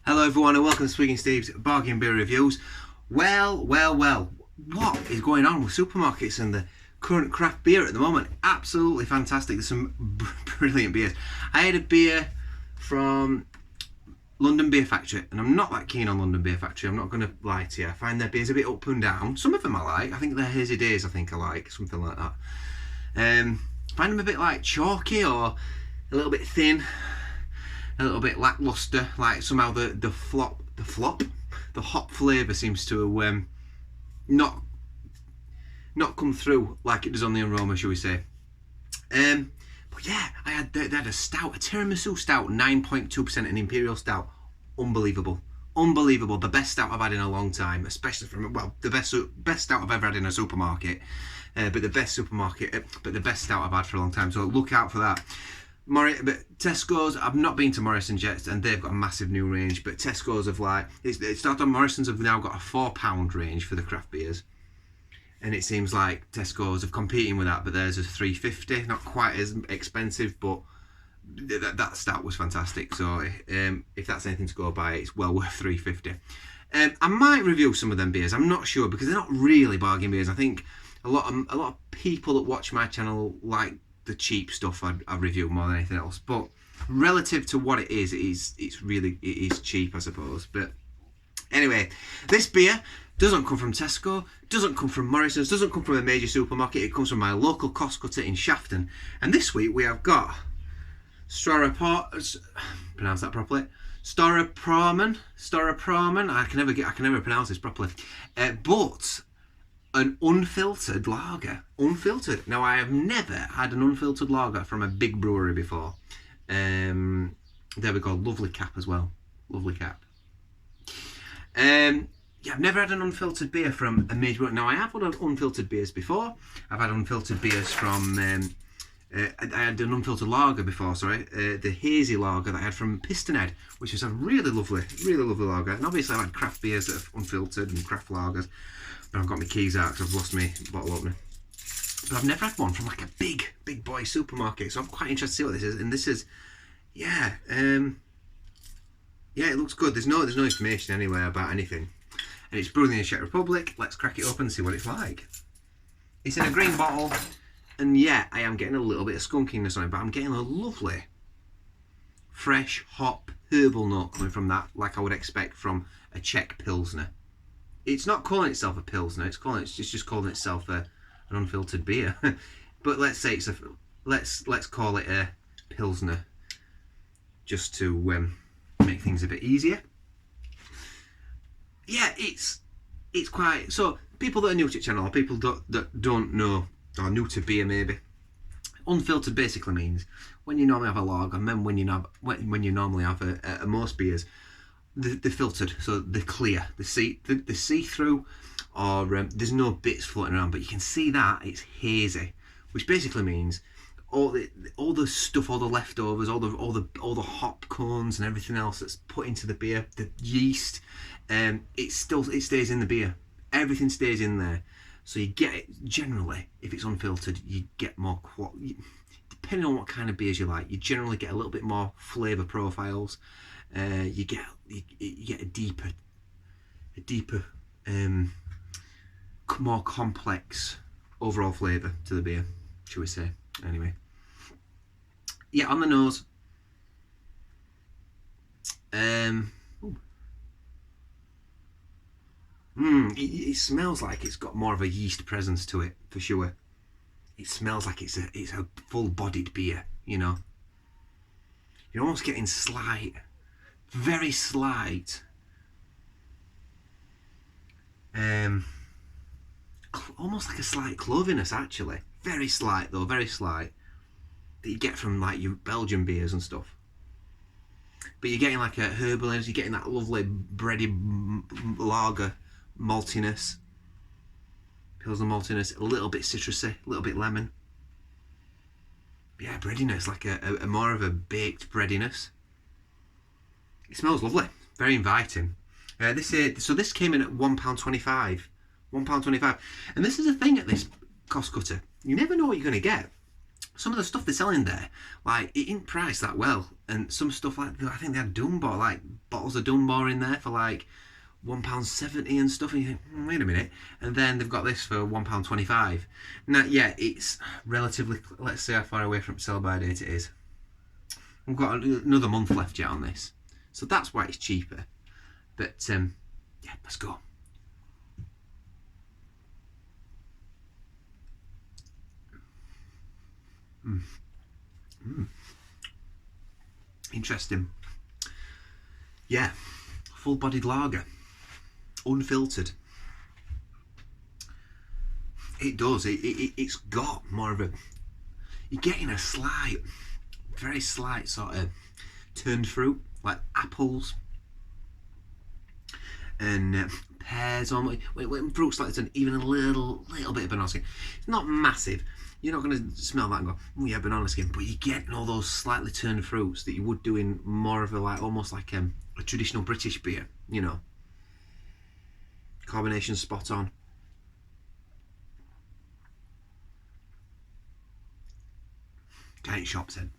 Hello everyone and welcome to Speaking Steve's Bargain Beer Reviews. Well, what is going on with supermarkets and the current craft beer at the moment? Absolutely fantastic. There's some brilliant beers. I had a beer from London Beer Factory, and I'm not that keen on London Beer Factory, I'm not going to lie to you. I find their beers a bit up and down. Some of them I like. I think their Hazy Days I like, something like that. Find them a bit like chalky or a little bit thin, a little bit lackluster, like somehow the hop flavour seems to not come through like it does on the aroma, shall we say. But yeah, they had a stout, a tiramisu stout, 9.2%, an imperial stout. Unbelievable, the best stout I've had in a long time, especially from, well, the best stout I've ever had in a supermarket, but the best stout I've had for a long time. So look out for that. But Tesco's, I've not been to Morrison's yet, and they've got a massive new range. But Tesco's have it started on Morrison's have now got a £4 range for the craft beers, and it seems like Tesco's are competing with that. But theirs is £3.50, not quite as expensive, but that stout was fantastic. So if that's anything to go by, it's well worth £3.50. I might review some of them beers. I'm not sure because they're not really bargain beers. I think a lot of people that watch my channel like the cheap stuff I review more than anything else, but relative to what it is cheap, I suppose. But anyway, this beer doesn't come from Tesco, doesn't come from Morrison's, doesn't come from a major supermarket. It comes from my local cost cutter in Shafton, and this week we have got pronounce that properly, Staropramen. I can never pronounce this properly, but an unfiltered lager. Unfiltered. Now, I have never had an unfiltered lager from a big brewery before. There we go. Lovely cap as well. Lovely cap. Yeah, I've never had an unfiltered beer from a major brewery. Now, I have had unfiltered beers before. I've had unfiltered beers from... I had an unfiltered lager before, the hazy lager that I had from Pistonhead, which is a really lovely lager. And obviously I've had craft beers that are unfiltered and craft lagers. But I've got my keys out because I've lost my bottle opener. But I've never had one from like a big boy supermarket, so I'm quite interested to see what this is. And this is, yeah, it looks good. There's no information anywhere about anything, and it's brewed in the Czech Republic. Let's crack it open and see what it's like. It's in a green bottle, and yeah, I am getting a little bit of skunkiness on it, but I'm getting a lovely, fresh hop herbal note coming from that, like I would expect from a Czech Pilsner. It's not calling itself a Pilsner. It's just calling itself an unfiltered beer. But let's say let's call it a Pilsner, just to make things a bit easier. Yeah, it's quite. So people that are new to the channel, or people that don't know, or new to beer maybe, unfiltered basically means when you normally have a lager, and then when you normally have a most beers, they're filtered, so they're clear, the see-through, or there's no bits floating around, but you can see that it's hazy, which basically means all the stuff, all the leftovers, all the hop cones and everything else that's put into the beer, the yeast, it stays in the beer. Everything stays in there, so you get it. Generally, if it's unfiltered, you get more depending on what kind of beers you like, you generally get a little bit more flavour profiles. You get a deeper, more complex overall flavour to the beer, shall we say? Anyway, yeah, on the nose, it smells like it's got more of a yeast presence to it for sure. It smells like it's a full-bodied beer, you know. You're almost getting very slight, almost like a slight cloviness, actually. Very slight though, very slight, that you get from like your Belgian beers and stuff. But you're getting like a herbaliness, you're getting that lovely bready lager maltiness, Pilsner maltiness, a little bit citrusy, a little bit lemon. But yeah, breadiness, like a more of a baked breadiness. It smells lovely, very inviting. This came in at £1.25. £1.25. And this is the thing at this cost cutter. You never know what you're going to get. Some of the stuff they're selling there, like, it isn't priced that well. And some stuff like, I think they had Dunbar, like bottles of Dunbar in there for like £1.70 and stuff, and you think, wait a minute. And then they've got this for £1.25. Now, yeah, it's relatively, let's see how far away from sell-by date it is. We've got another month left yet on this, so that's why it's cheaper. But yeah, let's go. Interesting. Yeah, full-bodied lager, unfiltered. It does. It's got more of a. You're getting a slight, very slight sort of turned fruit, like apples and pears. On when fruit's like turn, even a little bit of banana skin. It's not massive. You're not going to smell that and go, oh yeah, banana skin. But you're getting all those slightly turned fruits that you would do in more of a like almost like a traditional British beer. You know, carbonation spot on. Giant shops then.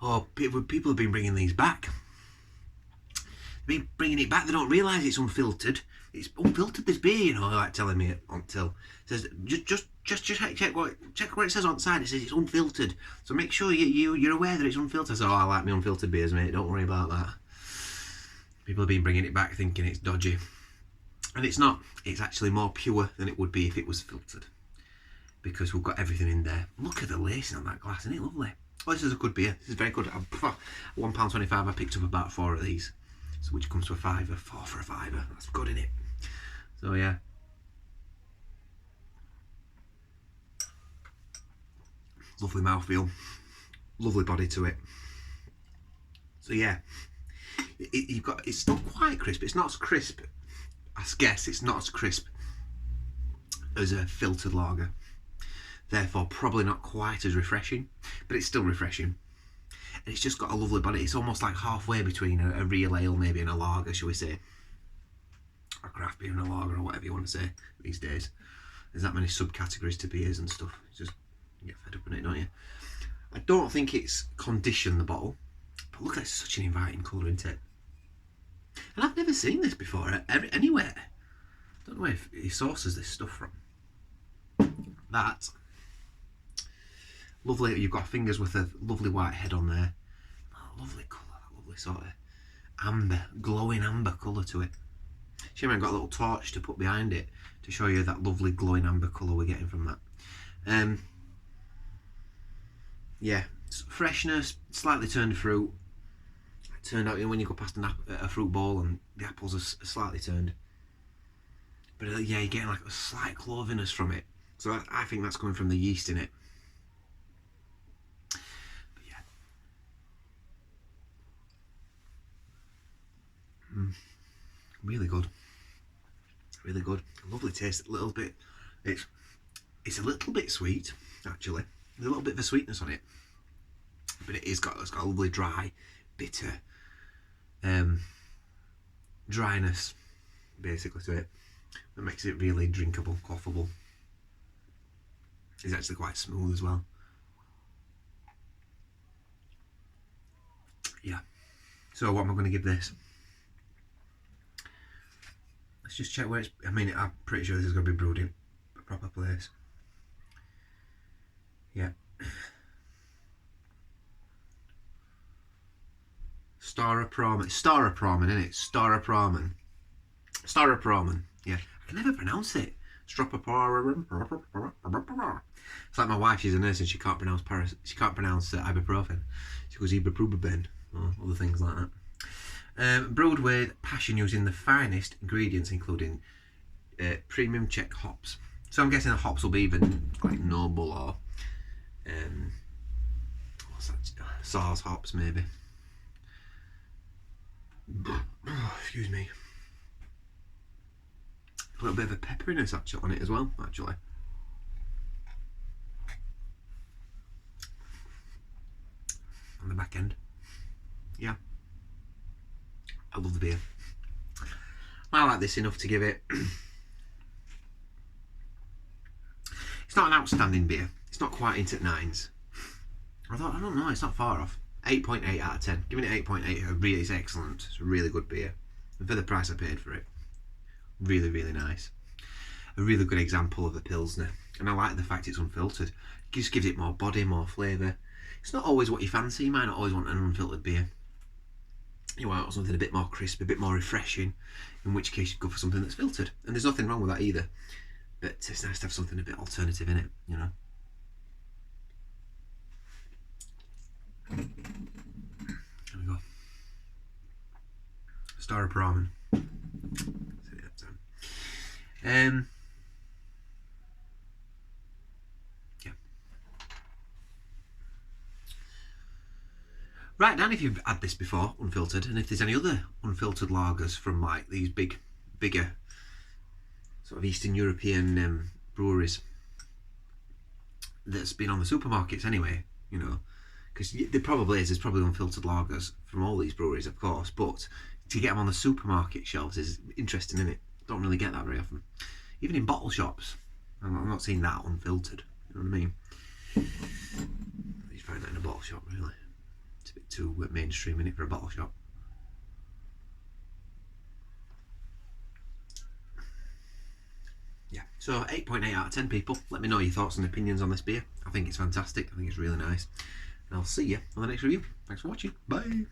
Oh, people have been bringing these back. They've been bringing it back. They don't realise it's unfiltered. It's unfiltered, this beer, you know, like telling me until it says just check what it says on the side. It says it's unfiltered. So make sure you're aware that it's unfiltered. So I like my unfiltered beers, mate. Don't worry about that. People have been bringing it back thinking it's dodgy, and it's not. It's actually more pure than it would be if it was filtered, because we've got everything in there. Look at the lacing on that glass, isn't it lovely? Oh, this is a good beer. This is very good. £1.25. I picked up about 4 of these, so which comes to a £5. 4 for a £5. That's good, isn't it? So yeah. Lovely mouthfeel, lovely body to it. So yeah, it's still quite crisp. It's not as crisp. I guess it's not as crisp as a filtered lager. Therefore, probably not quite as refreshing, but it's still refreshing. And it's just got a lovely body. It's almost like halfway between a real ale, maybe, and a lager, shall we say, or craft beer and a lager, or whatever you want to say these days. There's that many subcategories to beers and stuff. It's just, you get fed up with it, don't you? I don't think it's conditioned, the bottle, but look, it's such an inviting colour, isn't it? And I've never seen this before anywhere. I don't know where he sources this stuff from. That lovely. You've got fingers with a lovely white head on there. Oh, lovely colour, that lovely sort of amber, glowing amber colour to it. Shame I haven't got a little torch to put behind it to show you that lovely glowing amber colour we're getting from that. Yeah, freshness, slightly turned fruit. It turned out, you know, when you go past a fruit bowl and the apples are slightly turned. But yeah, you're getting like a slight cloviness from it. So I think that's coming from the yeast in it. But yeah. Really good. Really good. Lovely taste. A little bit. It's a little bit sweet, actually. There's a little bit of a sweetness on it. But it's got a lovely dry, bitter dryness, basically, to it. That makes it really drinkable, quaffable. It's actually quite smooth as well. Yeah. So what am I going to give this? Let's just check where it's. I mean, I'm pretty sure this is going to be brewed in a proper place. Yeah. Staropramen, isn't it? Staropramen. Yeah. I can never pronounce it. Staropramen. It's like my wife. She's a nurse and she can't pronounce ibuprofen. She goes ibuprofen or other things like that. Brewed with passion, using the finest ingredients, including premium Czech hops. So I'm guessing the hops will be even like noble or what's that? SARS hops, maybe. Oh, excuse me. A little bit of a pepperiness actually on it as well, actually. On the back end. Yeah. I love the beer. I like this enough to give it. It's not an outstanding beer. It's not quite into 9s. I don't know, it's not far off. 8.8 out of 10. Giving it 8.8. Really, it's excellent. It's a really good beer. And for the price I paid for it, really, really nice. A really good example of a Pilsner. And I like the fact it's unfiltered. It just gives it more body, more flavour. It's not always what you fancy. You might not always want an unfiltered beer. You want something a bit more crisp, a bit more refreshing, in which case you go for something that's filtered. And there's nothing wrong with that either. But it's nice to have something a bit alternative in it, you know. There we go. Staropramen. Yeah. Write down if you've had this before, unfiltered, and if there's any other unfiltered lagers from like these bigger sort of Eastern European breweries that's been on the supermarkets anyway, you know, because there's probably unfiltered lagers from all these breweries, of course, but to get them on the supermarket shelves is interesting, isn't it? Don't really get that very often. Even in bottle shops, I'm not seeing that unfiltered, you know what I mean? You find that in a bottle shop, really. It's a bit too mainstream, in it, for a bottle shop. Yeah, so 8.8 out of 10 people. Let me know your thoughts and opinions on this beer. I think it's fantastic. I think it's really nice. And I'll see you on the next review. Thanks for watching. Bye.